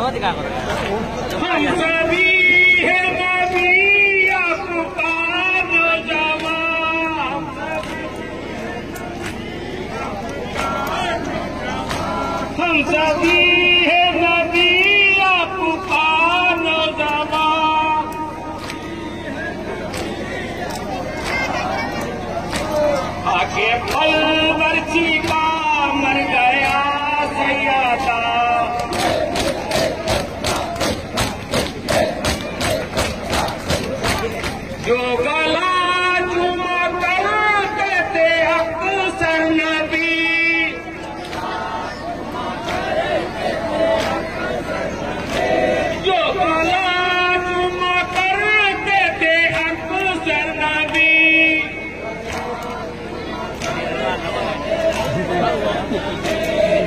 हम सभी है नबी आपका नौजवान, हम सभी है नबी आपका नौजवान। आगे फल बरछी का मर गया सैयदा, जो गला चुमा करते थे अक्सर नबी, जो गला चुमा करते थे अक्सर नबी,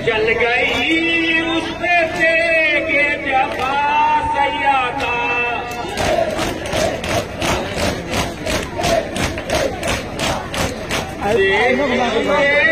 जल गई उससे के जबा सैयदा, देखिए